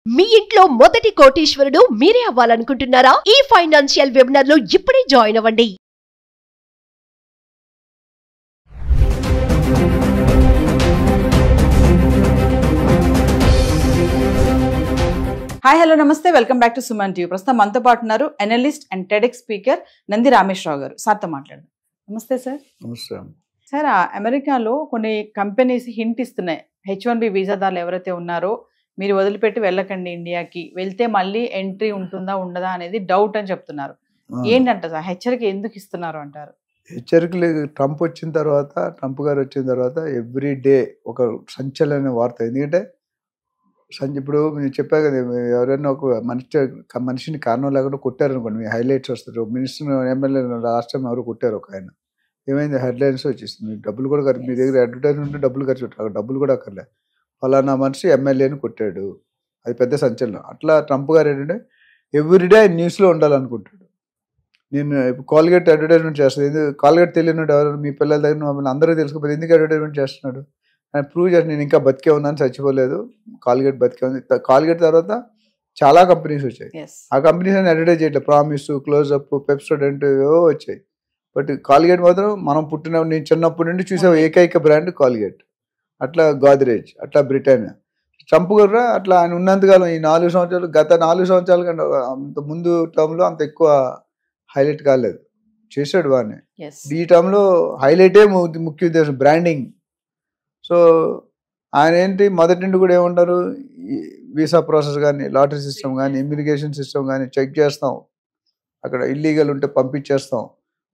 మీ ఇంట్లో మొదటి కోటీశ్వరుడు మీరే అవ్వాలనుకుంటున్నారా? ఈ ఫైనాన్షియల్ వెబినార్ లో ఇప్పుడే జాయిన్ అవ్వండి. హాయ్ హలో నమస్తే, welcome back to Suman TV. ప్రస్తుతం మనతో పాటు ఉన్నారు analyst and TEDx speaker Nandi Rameshwar Rao గారు. సార్తో మాట్లాడదాం. నమస్తే సార్. నమస్తే. సార్, అమెరికాలో కొన్ని కంపెనీస్ హింట్ ఇస్తున్నాయి, H1B వీసాదారులు ఎవరైతే ఉన్నారో మీరు వదిలిపెట్టి వెళ్ళకండి, ఇండియాకి వెళ్తే మళ్ళీ ఎంట్రీ ఉంటుందా ఉండదా అనేది డౌట్ అని చెప్తున్నారు. ఏంటంట సార్, హెచ్చరిక ఎందుకు ఇస్తున్నారు అంటారు? హెచ్చరికలు ట్రంప్ గారు వచ్చిన తర్వాత ఎవ్రీ డే ఒక సంచలన వార్త. ఎందుకంటే ఇప్పుడు నేను చెప్పా కదా, ఎవరైనా ఒక మనిషిని కారణం లేకుండా కొట్టారనుకోండి, మీ హైలైట్స్ వస్తారు. మినిస్టర్ ఎమ్మెల్యే లాస్ట్ టైం ఎవరు కొట్టారు ఒక ఆయన, ఏమైంది హెడ్లైన్స్ వచ్చేసింది. మీకు డబ్బులు కూడా మీ దగ్గర అడ్వర్టైజ్మెంట్ డబ్బులు ఖర్చు పెట్టారు, డబ్బులు కూడా అక్కర్లే, ఫలానా మనిషి ఎమ్మెల్యేని కొట్టాడు, అది పెద్ద సంచలనం. అట్లా ట్రంప్ గారు ఏంటంటే ఎవ్రీడే న్యూస్లో ఉండాలనుకుంటాడు. నేను కాల్గేట్ అడ్వర్టైజ్మెంట్ చేస్తాను, కాల్గేట్ తెలియనట్టు ఎవరు మీ పిల్లల దగ్గర మమ్మల్ని అందరూ తెలుసుకోకపోతే ఎందుకు అడ్వర్టైజ్మెంట్ చేస్తున్నాడు అని ప్రూవ్ చేసి, నేను ఇంకా బతికే ఉన్నాను, చచ్చిపోలేదు, కాల్గేట్ బతికే ఉంది. కాల్గేట్ తర్వాత చాలా కంపెనీస్ వచ్చాయి, ఆ కంపెనీస్ అని అడ్వర్టైజ్ చేయట్లేదు. ప్రామిస్, క్లోజ్అప్, పెప్సోడెంట్ ఏవో వచ్చాయి. బట్ కాల్గేట్ మాత్రం మనం నేను చిన్నప్పటి నుండి చూసే ఏకైక బ్రాండ్ కాల్గేట్. అట్లా గోద్రేజ్, అట్లా బ్రిటానియా. ట్రంప్ గారు అట్లా ఆయన ఉన్నంతకాలం ఈ 4 సంవత్సరాలు, గత 4 సంవత్సరాల కంటే అంత ముందు టర్మ్లో అంత ఎక్కువ హైలైట్ కాలేదు, చేశాడు బాగానే. ఈ టర్మ్లో హైలైటే ముఖ్య ఉద్దేశం బ్రాండింగ్. సో ఆయన ఏంటి మొదటి నుండి కూడా ఏమంటారు, వీసా ప్రాసెస్ కానీ, లాటరీ సిస్టమ్ కానీ, ఇమిగ్రేషన్ సిస్టమ్ కానీ చెక్ చేస్తాం, అక్కడ ఇల్లీగల్ ఉంటే పంపించేస్తాం,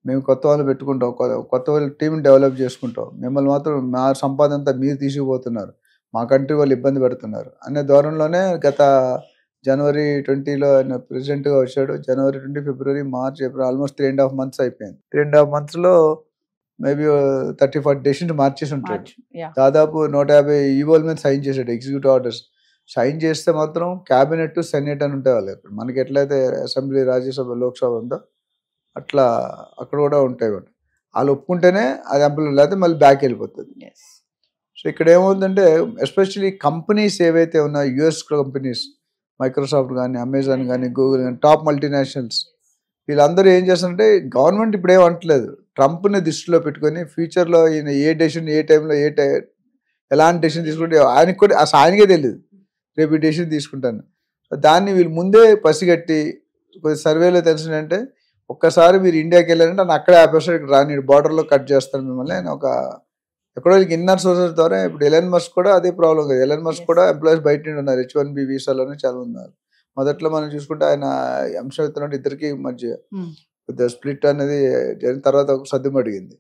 మేము కొత్త వాళ్ళు పెట్టుకుంటాం, కొత్త వాళ్ళ టీంని డెవలప్ చేసుకుంటాం, మిమ్మల్ని మాత్రం మా సంపాదన అంతా మీరు తీసుకుపోతున్నారు, మా కంట్రీ వాళ్ళు ఇబ్బంది పెడుతున్నారు అనే ధోరణిలోనే గత జనవరి 20లో ఆయన ప్రెసిడెంట్గా వచ్చాడు. జనవరి 20, ఫిబ్రవరి, మార్చ్, ఏప్రిల్ ఆల్మోస్ట్ 3.5 months అయిపోయింది. 3.5 monthsలో మేబీ 30-40 డెసిషన్స్ మార్చేసి ఉంటాడు. దాదాపు 150 ఈవోల మీద సైన్ చేశాడు, ఎగ్జిక్యూటివ్ ఆర్డర్స్. సైన్ చేస్తే మాత్రం క్యాబినెట్, సెనేట్ అని ఉంటాయి వాళ్ళు. మనకి ఎట్లయితే అసెంబ్లీ, రాజ్యసభ, లోక్సభ ఉందో అట్లా అక్కడ కూడా ఉంటాయి. వాళ్ళు ఒప్పుకుంటేనే అది ఎంప్లాయ్, లేకపోతే మళ్ళీ బ్యాక్ వెళ్ళిపోతుంది. సో ఇక్కడ ఏమవుతుందంటే ఎస్పెషల్లీ కంపెనీస్ ఏవైతే ఉన్నాయో, యుఎస్ కంపెనీస్, మైక్రోసాఫ్ట్ కానీ, అమెజాన్ కానీ, గూగుల్ కానీ, టాప్ మల్టీనేషనల్స్, వీళ్ళందరూ ఏం చేస్తారంటే గవర్నమెంట్ ఇప్పుడు ఏమంటలేదు, ట్రంప్ని దృష్టిలో పెట్టుకొని ఫ్యూచర్లో ఈయన ఏ డెసిషన్, ఏ టైంలో, ఎలాంటి డెసిషన్ తీసుకుంటే ఆయనకి కూడా అసలు ఆయనకే తెలియదు రేపు ఈ డెసిషన్ తీసుకుంటాను. సో దాన్ని వీళ్ళు ముందే పసిగట్టి కొద్ది సర్వేలో తెలిసిందంటే, ఒక్కసారి మీరు ఇండియాకి వెళ్ళారంటే నన్ను అక్కడే ఆపేస్తాడు, ఇక్కడ రాని బార్డర్లో కట్ చేస్తాను మిమ్మల్ని అని ఒక ఎక్కడో ఇన్నర్ సోర్సెస్ ద్వారా. ఇప్పుడు ఎలన్ మస్క్ కూడా అదే ప్రాబ్లం కదా, ఎలన్ మస్క్ కూడా ఎంప్లాయీస్ బయట నుండి ఉన్నారు, H1B వీసాలోనే చాలా ఉన్నారు. మొదట్లో మనం చూసుకుంటే ఆయన అంశం ఇద్దరికి మధ్య పెద్ద స్ప్లిట్ అనేది జరిగిన తర్వాత ఒక సర్దుమడిగింది.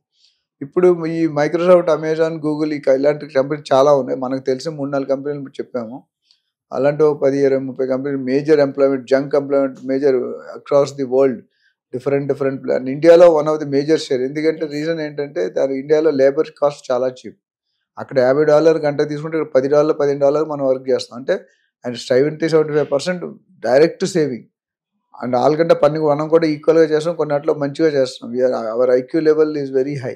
ఇప్పుడు ఈ మైక్రోసాఫ్ట్, అమెజాన్, గూగుల్ ఇలాంటి కంపెనీలు చాలా ఉన్నాయి. మనకు తెలిసిన 3-4 కంపెనీలు చెప్పాము. అలాంటి 10-20-30 కంపెనీలు major employment, junk employment major across the world, different plan. ఇండియాలో one of the major share. ఎందుకంటే రీజన్ ఏంటంటే దాని ఇండియాలో లేబర్ కాస్ట్ చాలా చీప్. అక్కడ $50 గంట తీసుకుంటే ఇక్కడ $10, $15 మనం వర్క్ చేస్తాం. అంటే అండ్ 70-75% డైరెక్ట్ సేవింగ్. అండ్ వాళ్ళకంటే పని మనం కూడా ఈక్వల్గా చేస్తాం, కొన్నిట్లో మంచిగా చేస్తాం. Our IQ level is very high.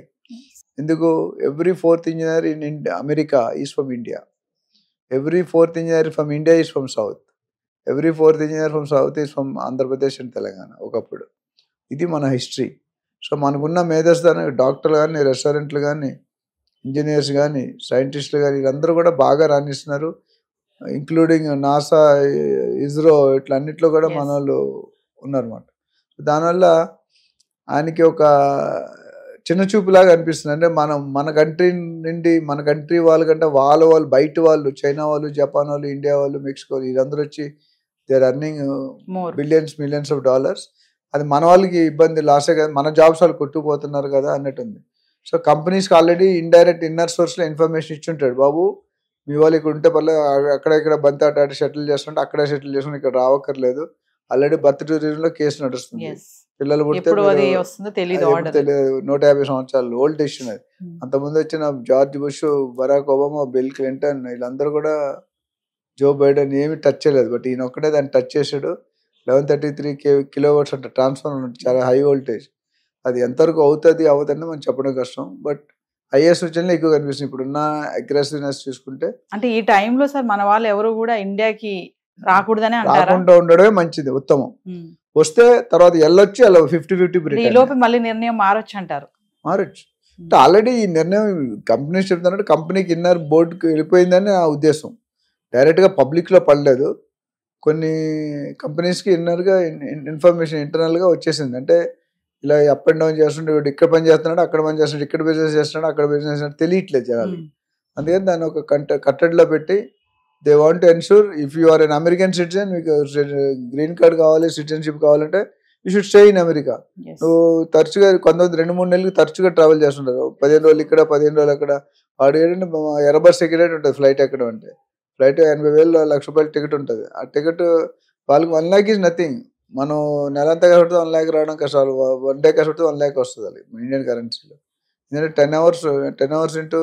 ఎందుకు? Every 4th engineer in America is from India, every 4th engineer from India is from south, every 4th engineer from south is from Andhra Pradesh and Telangana ఒకప్పుడు. ఇది మన హిస్టరీ. సో మనకున్న మేధస్సు, డాక్టర్లు కానీ, రెస్టారెంట్లు కానీ, ఇంజనీర్స్ కానీ, సైంటిస్టులు కానీ, వీళ్ళందరూ కూడా బాగా రాణిస్తున్నారు. ఇంక్లూడింగ్ నాసా, ఇస్రో, ఇట్లా అన్నిట్లో కూడా మన వాళ్ళు ఉన్నారన్నమాట. దానివల్ల ఆయనకి ఒక చిన్న చూపులాగా అనిపిస్తుంది. అంటే మన కంట్రీ నుండి, మన కంట్రీ వాళ్ళకంటే వాళ్ళు బయట వాళ్ళు, చైనా వాళ్ళు, జపాన్ వాళ్ళు, ఇండియా వాళ్ళు, మెక్సికో, వీళ్ళందరూ వచ్చి they are earning millions of dollars. అది మన వాళ్ళకి ఇబ్బంది, లాసే కదా, మన జాబ్స్ వాళ్ళు కొట్టుకుపోతున్నారు కదా అన్నట్టుంది. సో కంపెనీస్కి ఆల్రెడీ ఇండైరెక్ట్ ఇన్నర్ సోర్స్లో ఇన్ఫర్మేషన్ ఇచ్చుంటాడు, బాబు మీ వాళ్ళు ఇక్కడ ఉంటే పర్లేదు, అక్కడ బంతి ఆట సెటిల్ చేస్తుంటే అక్కడే సెటిల్ చేసుకుంటే ఇక్కడ రావక్కర్లేదు. ఆల్రెడీ బర్త్ టూరిజంలో కేసు నడుస్తుంది. పిల్లలు పుడితే 150 సంవత్సరాలు ఓల్డ్ డెసిషన్ అది. అంతకుముందు వచ్చిన George Bush, Barack Obama, Bill Clinton, వీళ్ళందరూ కూడా, జో బైడెన్ ఏమి టచ్ చేయలేదు. బట్ ఈయన ఒక్కడే దాన్ని టచ్ చేశాడు. 1133 kV అంటే ట్రాన్స్ఫార్మర్, చాలా హై వోల్టేజ్. అది ఎంతవరకు అవుతుంది అవ్వదని మనం చెప్పడం కష్టం. బట్ ఐఏఎస్ సూచనలు ఎక్కువ కనిపిస్తుంది ఇప్పుడున్న అగ్రెసివ్నెస్ చూసుకుంటే. అంటే ఈ టైంలో సార్ మన వాళ్ళు ఎవరు కూడా ఇండియాకి రాకూడదనే అంటారా? రాకుండా ఉండడమే మంచిది, ఉత్తమం. వస్తే తర్వాత వెళ్ళొచ్చు, అలా 50-50 ఈ లోపు మళ్ళీ నిర్ణయం మారొచ్చు అంటారు. మారచ్చు. ఆల్రెడీ ఈ నిర్ణయం కంపెనీ చెప్తున్నట్టు కంపెనీకి ఇన్నర్ బోర్డుకి వెళ్ళిపోయిందని నా ఉద్దేశం. డైరెక్ట్గా పబ్లిక్లో పడలేదు. కొన్ని కంపెనీస్కి ఇన్నర్గా ఇన్ఫర్మేషన్ ఇంటర్నల్గా వచ్చేసింది. అంటే ఇలా అప్ అండ్ డౌన్ చేస్తుంటే వీడు ఇక్కడ పని చేస్తున్నాడు, అక్కడ పని చేస్తున్నాడు, ఇక్కడ బిజినెస్ చేస్తున్నాడు, అక్కడ బిజినెస్ చేస్తున్నాడు, తెలియట్లేదు జనాలు. అందుకని దాన్ని ఒక కట్టడిలో పెట్టి they want to ensure if you are an American citizen, మీకు గ్రీన్ కార్డ్ కావాలి, సిటిజన్షిప్ కావాలంటే you should stay in America. నువ్వు తరచుగా కొంతమంది 2-3 నెలలకు తరచుగా ట్రావెల్ చేస్తుంటారు. 15 రోజులు ఇక్కడ, 15 రోజులు అక్కడ. వాడు ఏంటంటే ఎర్రబస్ టికెట్ ఉంటుంది ఫ్లైట్ ఎక్కడం అంటే. ఫ్లైట్ 80,000 1,00,000 రూపాయల టికెట్ ఉంటుంది. ఆ టికెట్ వాళ్ళకి 1 lakh ఈజ్ నథింగ్. మనం నెలంతా కష్టపడితే 1 lakh రావడం కష్టాలు. 1 day కష్టపడితే 1 lakh వస్తుంది అది ఇండియన్ కరెన్సీలో. ఎందుకంటే 10 hours ఇంటూ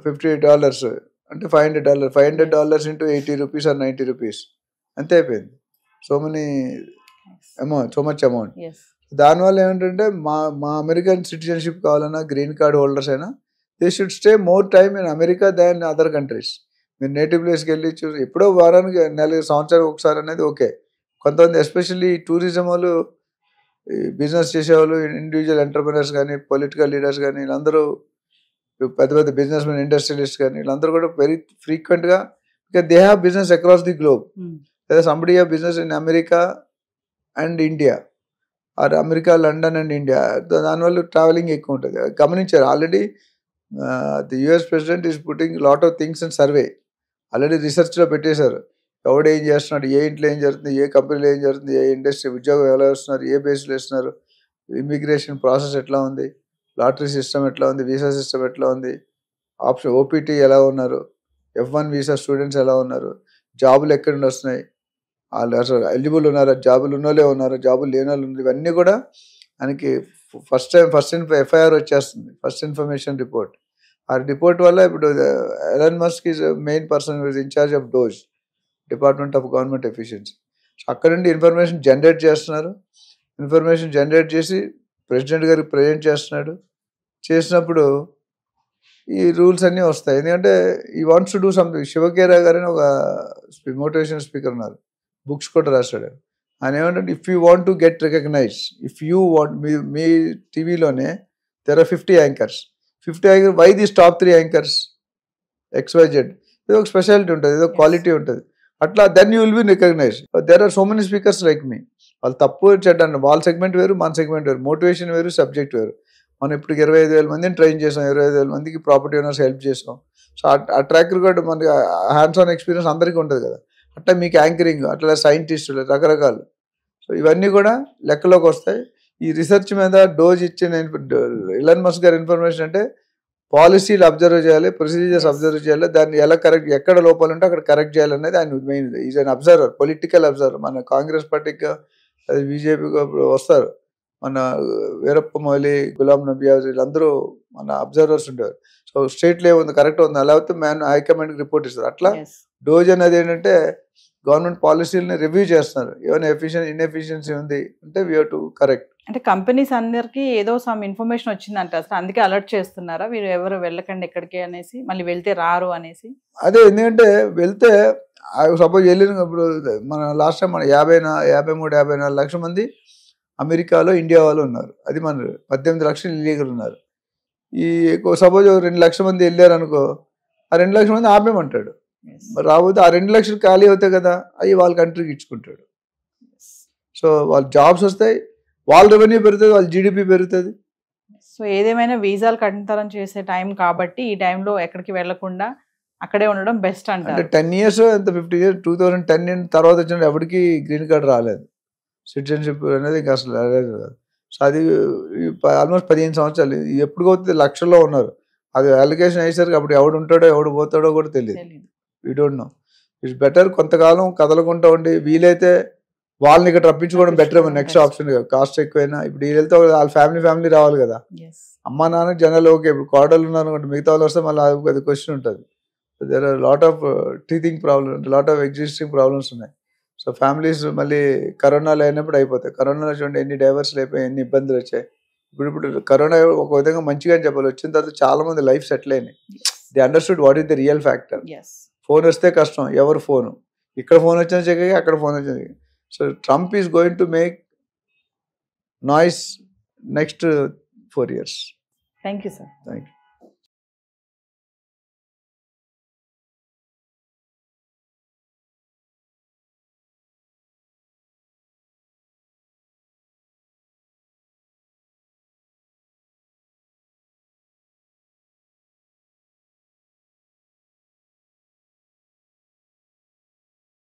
$50 అంటే $500. $500 ఇంటూ 80 rupees or 90 rupees అంతే అయిపోయింది. So much amount. దానివల్ల ఏమిటంటే మా అమెరికన్ సిటిజన్షిప్ కావాలన్నా, గ్రీన్ కార్డ్ హోల్డర్స్ అయినా, they should stay more time in America than other countries. మీరు నేటివ్ ప్లేస్కి వెళ్ళి చూసి ఎప్పుడో వారానికి, సంవత్సరానికి ఒకసారి అనేది ఓకే. కొంతమంది ఎస్పెషల్లీ టూరిజం వాళ్ళు, బిజినెస్ చేసేవాళ్ళు, ఇండివిజువల్ ఎంటర్ప్రినర్స్ కానీ, పొలిటికల్ లీడర్స్ కానీ, వీళ్ళందరూ పెద్ద పెద్ద బిజినెస్ మెన్, ఇండస్ట్రియలిస్ట్ కానీ, వీళ్ళందరూ కూడా వెరీ ఫ్రీక్వెంట్గా, because they have business across the globe. లేదా somebody have business in America and India, or America, London and India. దానివల్ల ట్రావెలింగ్ ఎక్కువ ఉంటుంది. గమనించారు already. The US president is putting lot of things in survey. Already రీసెర్చ్లో పెట్టేశారు. ఎవడు ఏం చేస్తున్నాడు, ఏ ఇంట్లో ఏం జరుగుతుంది, ఏ కంపెనీలో ఏం జరుగుతుంది, ఏ ఇండస్ట్రీ ఉద్యోగం ఎలా వస్తున్నారు, ఏ బేస్లో ఇస్తున్నారు, ఇమిగ్రేషన్ ప్రాసెస్ ఎట్లా ఉంది, లాటరీ సిస్టమ్ ఎట్లా ఉంది, వీసా సిస్టమ్ ఎట్లా ఉంది, ఆప్షన్ ఓపీటీ ఎలా ఉన్నారు, F1 వీసా స్టూడెంట్స్ ఎలా ఉన్నారు, జాబులు ఎక్కడి నుండి వస్తున్నాయి, వాళ్ళు అసలు ఎలిజిబుల్ ఉన్నారా, జాబులు ఉన్నోళ్ళే ఉన్నారా, జాబులు లేని వాళ్ళు ఉన్నారు. ఇవన్నీ కూడా ఆయనకి ఫస్ట్ FIR వచ్చేస్తుంది, ఫస్ట్ ఇన్ఫర్మేషన్ రిపోర్ట్. ఆ రిపోర్ట్ వల్ల ఇప్పుడు Elon Musk is main person incharge of DOGE, department of government efficiency. So అక్కడ నుండి ఇన్ఫర్మేషన్ జనరేట్ చేస్తున్నారు. ఇన్ఫర్మేషన్ జనరేట్ చేసి ప్రెసిడెంట్ గారికి ప్రజెంట్ చేస్తున్నాడు. చేసినప్పుడు ఈ రూల్స్ అన్నీ వస్తాయి. ఎందుకంటే ఈ wants to do something. Shiv Khera గారని ఒక మోటివేషన్ స్పీకర్ ఉన్నారు, బుక్స్ కూడా రాశాడు. ఆయన ఏమంటే, if you want to get recognise, if you want, మీ టీవీలోనే there are 50 anchors. 50 anchors, why these top 3 anchors XYZ, ఏదో ఒక స్పెషాలిటీ ఉంటుంది, ఏదో క్వాలిటీ ఉంటుంది. అట్లా then you will be recognise. There are so many speakers like me. వాళ్ళు తప్పు చెడ్డ, వాళ్ళ సెగ్మెంట్ వేరు, మన సెగ్మెంట్ వేరు, మోటివేషన్ వేరు, సబ్జెక్ట్ వేరు. మనం ఇప్పుడు 25,000 మందిని ట్రైన్ చేసాం, 25,000 మందికి ప్రాపర్టీ ఓనర్స్ హెల్ప్ చేసాం. సో ఆ ట్రాక్ రికార్డ్ మనకి హ్యాండ్స్ ఆన్ ఎక్స్పీరియన్స్ అందరికీ ఉంటుంది కదా. అట్లా మీకు యాంకరింగ్, అట్లా సైంటిస్టులు, రకరకాలు. సో ఇవన్నీ కూడా లెక్కలోకి వస్తాయి. ఈ రీసెర్చ్ మీద డోజ్ ఇచ్చిన ఎలాన్ మస్క్ గారి ఇన్ఫర్మేషన్ అంటే, పాలసీలు అబ్జర్వ్ చేయాలి, ప్రొసీజర్స్ అబ్జర్వ్ చేయాలి, దాన్ని ఎలా కరెక్ట్, ఎక్కడ లోపాలు ఉంటే అక్కడ కరెక్ట్ చేయాలనేది ఆయన main. Is an observer, political observer. మన కాంగ్రెస్ పార్టీకి, అది బీజేపీకి వస్తారు. మన వీరప్ప మొయిలీ, గులాం నబీ ఆజాద్, వీళ్ళందరూ మన అబ్జర్వర్స్ ఉండేవారు. సో స్టేట్లో ఏముంది, కరెక్ట్ ఉంది, అలా అయితే హైకమాండ్కి రిపోర్ట్ ఇస్తారు. అట్లా డోజ్ అనేది ఏంటంటే గవర్నమెంట్ పాలసీలని రివ్యూ చేస్తున్నారు. ఏమైనా ఇన్ఎఫిషియన్సీ ఉంది అంటే వీ హావ్ టు కరెక్ట్. అంటే కంపెనీస్ అందరికి ఏదో సమ్ ఇన్ఫర్మేషన్ వచ్చిందంట, అసలు అందుకే అలర్ట్ చేస్తున్నారా మీరు ఎవరు వెళ్ళకండి ఎక్కడికి అనేసి, మళ్ళీ వెళ్తే రారు అనేసి? అదే, ఎందుకంటే వెళ్తే సపోజ్ వెళ్ళిన, ఇప్పుడు మన లాస్ట్ టైం మన 53-54 లక్షల మంది అమెరికాలో ఇండియా వాళ్ళు ఉన్నారు. అది మన 18 లక్షలు ఇల్లీగల్ ఉన్నారు. ఈ సపోజ్ 2 లక్షల మంది వెళ్ళారు అనుకో, ఆ 2 లక్షల మంది ఆపేమంటాడు. మరి రాబోతే ఆ 2 లక్షలు ఖాళీ అవుతాయి కదా, అవి వాళ్ళ కంట్రీకి ఇచ్చుకుంటాడు. సో వాళ్ళ జాబ్స్ వస్తాయి, వాళ్ళ రెవెన్యూ పెరుగుతుంది, వాళ్ళ జీడిపి పెరుగుతుంది. సో ఏదేమైనా వీసాలు కఠినతరం చేసే టైం కాబట్టి ఈ టైంలో ఎక్కడికి వెళ్లకుండా అక్కడే ఉండడం బెస్ట్ అంటే 10 years ఎంత 50 years 2010 తర్వాత వచ్చిన ఎవరికి గ్రీన్ కార్డ్ రాలేదు, సిటిజన్షిప్ అనేది ఇంకా అసలు రాలేదు. సో అది ఆల్మోస్ట్ 15 సంవత్సరాలు. ఎప్పుడు పోతే లక్షల్లో ఉన్నారు. అది అలిగేషన్ అయ్యేసరికి అప్పుడు ఎవడు ఉంటాడో ఎవడు పోతాడో కూడా తెలియదు. We don't know. It's better కొంతకాలం కదలకుండా ఉండి, వీలైతే వాళ్ళని ఇక్కడ రప్పించుకోవడం బెటర్ ఏమో. నెక్స్ట్ ఆప్షన్ కాస్ట్ ఎక్కువైనా, ఇప్పుడు వీళ్ళు వెళ్తే వాళ్ళ ఫ్యామిలీ రావాలి కదా. అమ్మ నాన్న జనాలు ఓకే, ఇప్పుడు కోడలు ఉన్నారు అనుకోండి, మిగతా వాళ్ళు వస్తే మళ్ళీ అది క్వశ్చన్ ఉంటుంది. There are lot of teething problems, lot of existing problems ఉన్నాయి. సో ఫ్యామిలీస్ మళ్ళీ కరోనాలో అయినప్పుడు అయిపోతాయి. కరోనాలో చూడండి ఎన్ని డైవర్స్లు అయిపోయి, ఎన్ని ఇబ్బందులు వచ్చాయి. ఇప్పుడు కరోనా ఒక విధంగా మంచిగా అని చెప్పాలి. వచ్చిన తర్వాత చాలా మంది లైఫ్ సెటిల్ అయినాయి. They understood what is the real factor. Phone వస్తే కష్టం, ఎవరు ఫోను, ఇక్కడ ఫోన్ వచ్చిన చెక్కకి అక్కడ ఫోన్ వచ్చింది. So Trump is going to make noise next 4 years. Thank you sir. Thank you.